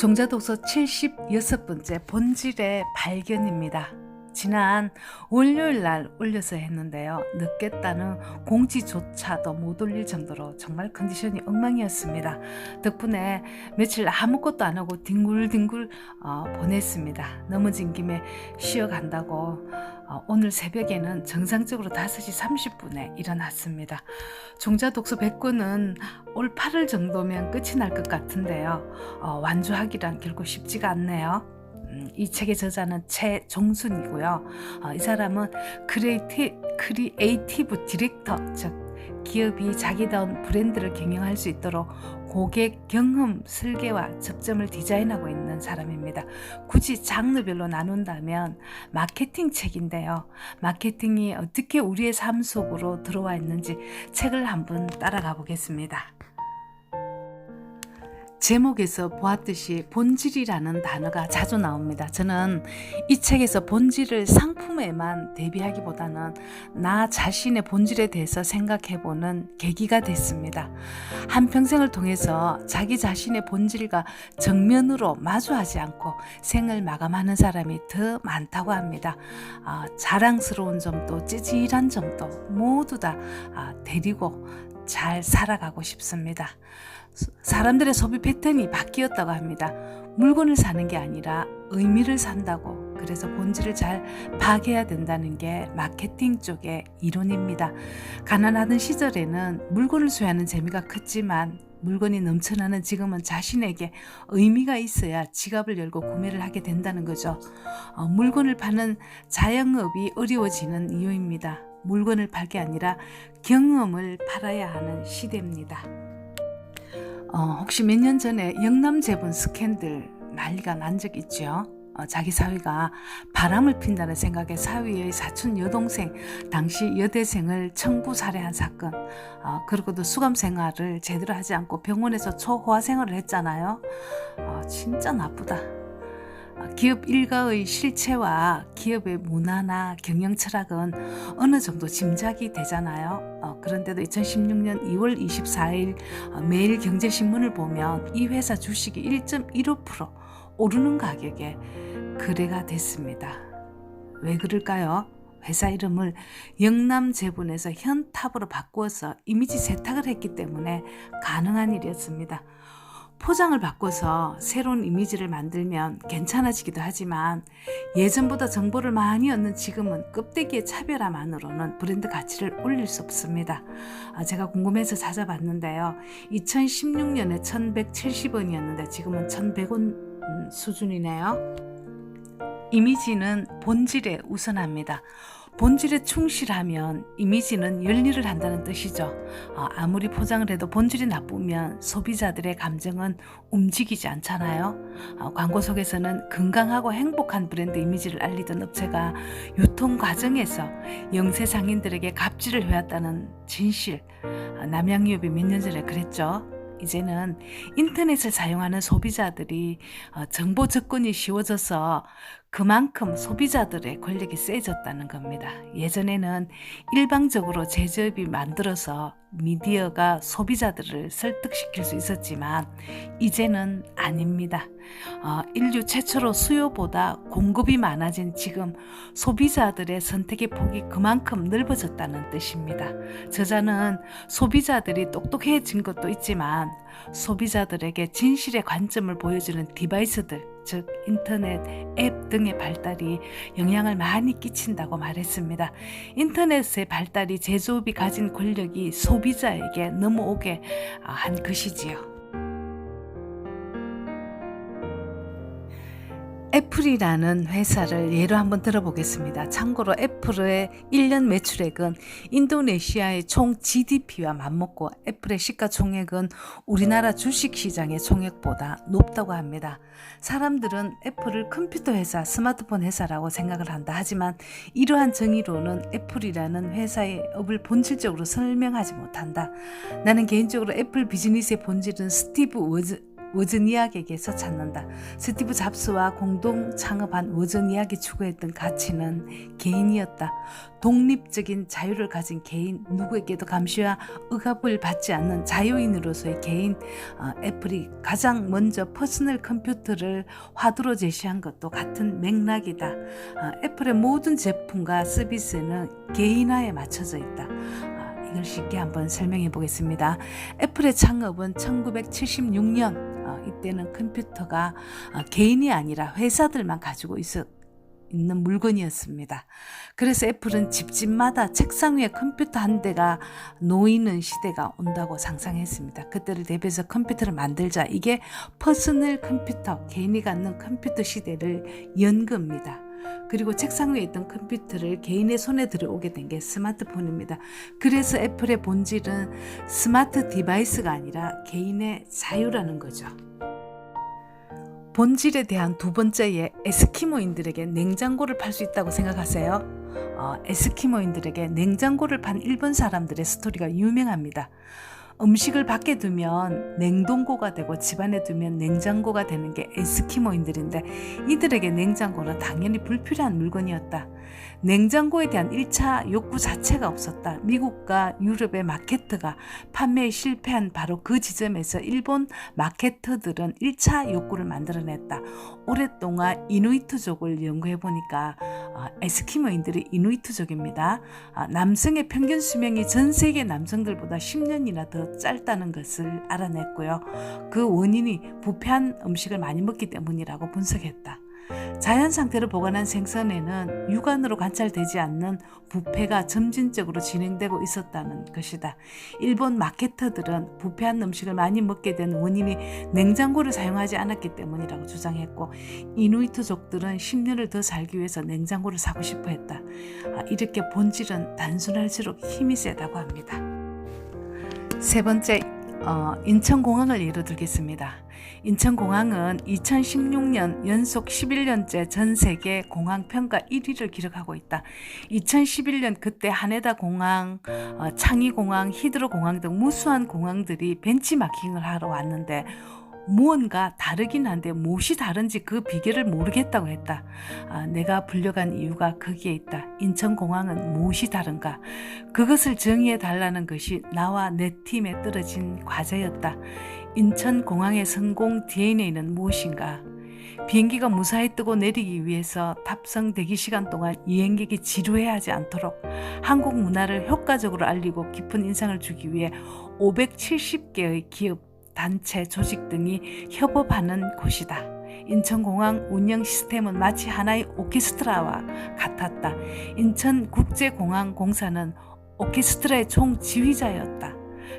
종자독서 76번째 본질의 발견입니다. 지난 월요일 날 올려서 했는데요. 늦겠다는 공지조차도 못 올릴 정도로 정말 컨디션이 엉망이었습니다. 덕분에 며칠 아무것도 안 하고 뒹굴뒹굴 보냈습니다. 넘어진 김에 쉬어간다고 오늘 새벽에는 정상적으로 5시 30분에 일어났습니다. 종자독서 100권은 올 8월 정도면 끝이 날 것 같은데요. 완주하기란 결코 쉽지가 않네요. 이 책의 저자는 최종순이고요. 이 사람은 크리에이티브 디렉터, 즉 기업이 자기다운 브랜드를 경영할 수 있도록 고객 경험 설계와 접점을 디자인하고 있는 사람입니다. 굳이 장르별로 나눈다면 마케팅 책인데요. 마케팅이 어떻게 우리의 삶 속으로 들어와 있는지 책을 한번 따라가 보겠습니다. 제목에서 보았듯이 본질이라는 단어가 자주 나옵니다. 저는 이 책에서 본질을 상품에만 대비하기보다는 나 자신의 본질에 대해서 생각해보는 계기가 됐습니다. 한평생을 통해서 자기 자신의 본질과 정면으로 마주하지 않고 생을 마감하는 사람이 더 많다고 합니다. 자랑스러운 점도 찌질한 점도 모두 다 데리고 잘 살아가고 싶습니다. 사람들의 소비 패턴이 바뀌었다고 합니다. 물건을 사는 게 아니라 의미를 산다고. 그래서 본질을 잘 파악해야 된다는 게 마케팅 쪽의 이론입니다. 가난하던 시절에는 물건을 소유하는 재미가 컸지만 물건이 넘쳐나는 지금은 자신에게 의미가 있어야 지갑을 열고 구매를 하게 된다는 거죠. 물건을 파는 자영업이 어려워지는 이유입니다. 물건을 팔 게 아니라 경험을 팔아야 하는 시대입니다. 혹시 몇 년 전에 영남제분 스캔들 난리가 난 적 있죠? 자기 사위가 바람을 핀다는 생각에 사위의 사촌 여동생, 당시 여대생을 청부 살해한 사건. 그리고도 수감 생활을 제대로 하지 않고 병원에서 초호화 생활을 했잖아요. 진짜 나쁘다. 기업 일가의 실체와 기업의 문화나 경영 철학은 어느 정도 짐작이 되잖아요. 그런데도 2016년 2월 24일 매일경제신문을 보면 이 회사 주식이 1.15% 오르는 가격에 거래가 됐습니다. 왜 그럴까요? 회사 이름을 영남제분에서 현탑으로 바꾸어서 이미지 세탁을 했기 때문에 가능한 일이었습니다. 포장을 바꿔서 새로운 이미지를 만들면 괜찮아지기도 하지만 예전보다 정보를 많이 얻는 지금은 껍데기의 차별화만으로는 브랜드 가치를 올릴 수 없습니다. 제가 궁금해서 찾아봤는데요. 2016년에 1170원이었는데 지금은 1100원 수준이네요. 이미지는 본질에 우선합니다. 본질에 충실하면 이미지는 열일을 한다는 뜻이죠. 아무리 포장을 해도 본질이 나쁘면 소비자들의 감정은 움직이지 않잖아요. 광고 속에서는 건강하고 행복한 브랜드 이미지를 알리던 업체가 유통 과정에서 영세 상인들에게 갑질을 해왔다는 진실. 남양유업이 몇 년 전에 그랬죠. 이제는 인터넷을 사용하는 소비자들이 정보 접근이 쉬워져서 그만큼 소비자들의 권력이 세졌다는 겁니다. 예전에는 일방적으로 제조업이 만들어서 미디어가 소비자들을 설득시킬 수 있었지만 이제는 아닙니다. 인류 최초로 수요보다 공급이 많아진 지금 소비자들의 선택의 폭이 그만큼 넓어졌다는 뜻입니다. 저자는 소비자들이 똑똑해진 것도 있지만 소비자들에게 진실의 관점을 보여주는 디바이스들, 즉 인터넷, 앱 등의 발달이 영향을 많이 끼친다고 말했습니다. 인터넷의 발달이 제조업이 가진 권력이 소비자에게 넘어오게 한 것이지요. 애플이라는 회사를 예로 한번 들어보겠습니다. 참고로 애플의 1년 매출액은 인도네시아의 총 GDP와 맞먹고 애플의 시가총액은 우리나라 주식시장의 총액보다 높다고 합니다. 사람들은 애플을 컴퓨터 회사, 스마트폰 회사라고 생각을 한다. 하지만 이러한 정의로는 애플이라는 회사의 업을 본질적으로 설명하지 못한다. 나는 개인적으로 애플 비즈니스의 본질은 스티브 워즈니악에게서 찾는다. 스티브 잡스와 공동 창업한 워즈니악이 추구했던 가치는 개인이었다. 독립적인 자유를 가진 개인, 누구에게도 감시와 억압을 받지 않는 자유인으로서의 개인. 애플이 가장 먼저 퍼스널 컴퓨터를 화두로 제시한 것도 같은 맥락이다. 애플의 모든 제품과 서비스는 개인화에 맞춰져 있다. 이걸 쉽게 한번 설명해 보겠습니다. 애플의 창업은 1976년, 이때는 컴퓨터가 개인이 아니라 회사들만 가지고 있는 물건이었습니다. 그래서 애플은 집집마다 책상 위에 컴퓨터 한 대가 놓이는 시대가 온다고 상상했습니다. 그때를 대비해서 컴퓨터를 만들자. 이게 퍼스널 컴퓨터, 개인이 갖는 컴퓨터 시대를 연 겁니다. 그리고 책상 위에 있던 컴퓨터를 개인의 손에 들어오게 된 게 스마트폰입니다. 그래서 애플의 본질은 스마트 디바이스가 아니라 개인의 자유라는 거죠. 본질에 대한 두 번째에 에스키모인들에게 냉장고를 팔 수 있다고 생각하세요? 에스키모인들에게 냉장고를 판 일본 사람들의 스토리가 유명합니다. 음식을 밖에 두면 냉동고가 되고 집안에 두면 냉장고가 되는 게 에스키모인들인데, 이들에게 냉장고는 당연히 불필요한 물건이었다. 냉장고에 대한 1차 욕구 자체가 없었다. 미국과 유럽의 마케터가 판매에 실패한 바로 그 지점에서 일본 마케터들은 1차 욕구를 만들어냈다. 오랫동안 이누이트족을 연구해 보니까 에스키모인들이 이누이트족입니다. 남성의 평균 수명이 전 세계 남성들보다 10년이나 더 짧다는 것을 알아냈고요. 그 원인이 부패한 음식을 많이 먹기 때문이라고 분석했다. 자연 상태로 보관한 생선에는 육안으로 관찰되지 않는 부패가 점진적으로 진행되고 있었다는 것이다. 일본 마케터들은 부패한 음식을 많이 먹게 된 원인이 냉장고를 사용하지 않았기 때문이라고 주장했고, 이누이트족들은 10년을 더 살기 위해서 냉장고를 사고 싶어 했다. 이렇게 본질은 단순할수록 힘이 세다고 합니다. 세 번째, 인천공항을 예로 들겠습니다. 인천공항은 2016년 연속 11년째 전 세계 공항 평가 1위를 기록하고 있다. 2011년 그때 하네다 공항, 창의 공항, 히드로 공항 등 무수한 공항들이 벤치마킹을 하러 왔는데 무언가 다르긴 한데 무엇이 다른지 그 비결을 모르겠다고 했다. 내가 불려간 이유가 거기에 있다. 인천공항은 무엇이 다른가? 그것을 정의해 달라는 것이 나와 내 팀에 떨어진 과제였다. 인천공항의 성공 DNA는 무엇인가? 비행기가 무사히 뜨고 내리기 위해서 탑승 대기 시간 동안 여행객이 지루해하지 않도록 한국 문화를 효과적으로 알리고 깊은 인상을 주기 위해 570개의 기업, 단체, 조직 등이 협업하는 곳이다. 인천공항 운영 시스템은 마치 하나의 오케스트라와 같았다. 인천국제공항공사는 오케스트라의 총지휘자였다.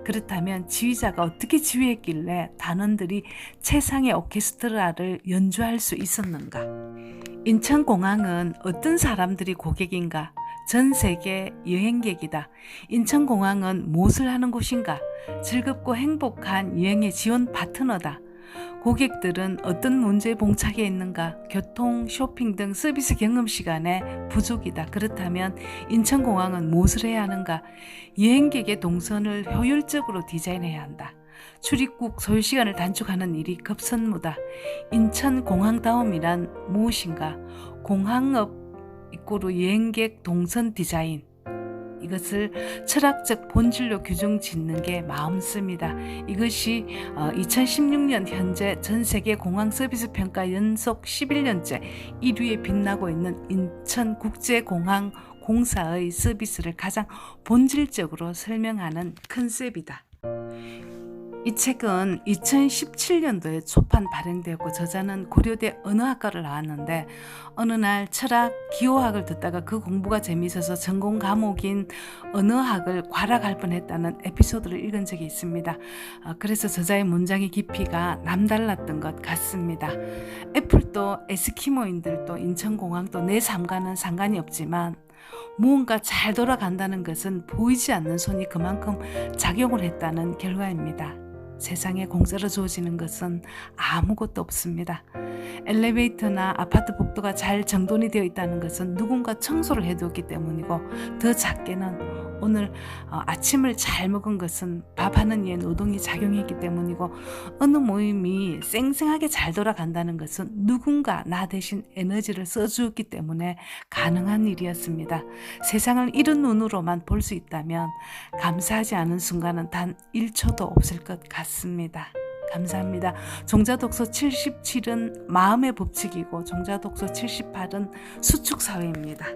그렇다면 지휘자가 어떻게 지휘했길래 단원들이 최상의 오케스트라를 연주할 수 있었는가? 인천공항은 어떤 사람들이 고객인가? 전 세계 여행객이다. 인천공항은 무엇을 하는 곳인가? 즐겁고 행복한 여행의 지원 파트너다. 고객들은 어떤 문제에 봉착해 있는가? 교통, 쇼핑 등 서비스 경험 시간에 부족이다. 그렇다면 인천공항은 무엇을 해야 하는가? 여행객의 동선을 효율적으로 디자인해야 한다. 출입국 소요시간을 단축하는 일이 급선무다. 인천공항다움이란 무엇인가? 공항업 이꼬르 여행객 동선 디자인, 이것을 철학적 본질로 규정 짓는 게 마음씀이다. 이것이 2016년 현재 전 세계 공항 서비스 평가 연속 11년째 1위에 빛나고 있는 인천국제공항공사의 서비스를 가장 본질적으로 설명하는 컨셉이다. 이 책은 2017년도에 초판 발행되었고 저자는 고려대 언어학과를 나왔는데 어느 날 철학, 기호학을 듣다가 그 공부가 재미있어서 전공 과목인 언어학을 과락할 뻔했다는 에피소드를 읽은 적이 있습니다. 그래서 저자의 문장의 깊이가 남달랐던 것 같습니다. 애플도 에스키모인들도 인천공항도 내 삶과는 상관이 없지만 무언가 잘 돌아간다는 것은 보이지 않는 손이 그만큼 작용을 했다는 결과입니다. 세상에 공짜로 주어지는 것은 아무것도 없습니다. 엘리베이터나 아파트 복도가 잘 정돈이 되어 있다는 것은 누군가 청소를 해두었기 때문이고 더 작게는 오늘 아침을 잘 먹은 것은 밥하는 이의 노동이 작용했기 때문이고, 어느 모임이 쌩쌩하게 잘 돌아간다는 것은 누군가 나 대신 에너지를 써주었기 때문에 가능한 일이었습니다. 세상을 이런 눈으로만 볼 수 있다면 감사하지 않은 순간은 단 1초도 없을 것 같습니다. 감사합니다. 종자독서 77은 마음의 법칙이고 종자독서 78은 수축사회입니다.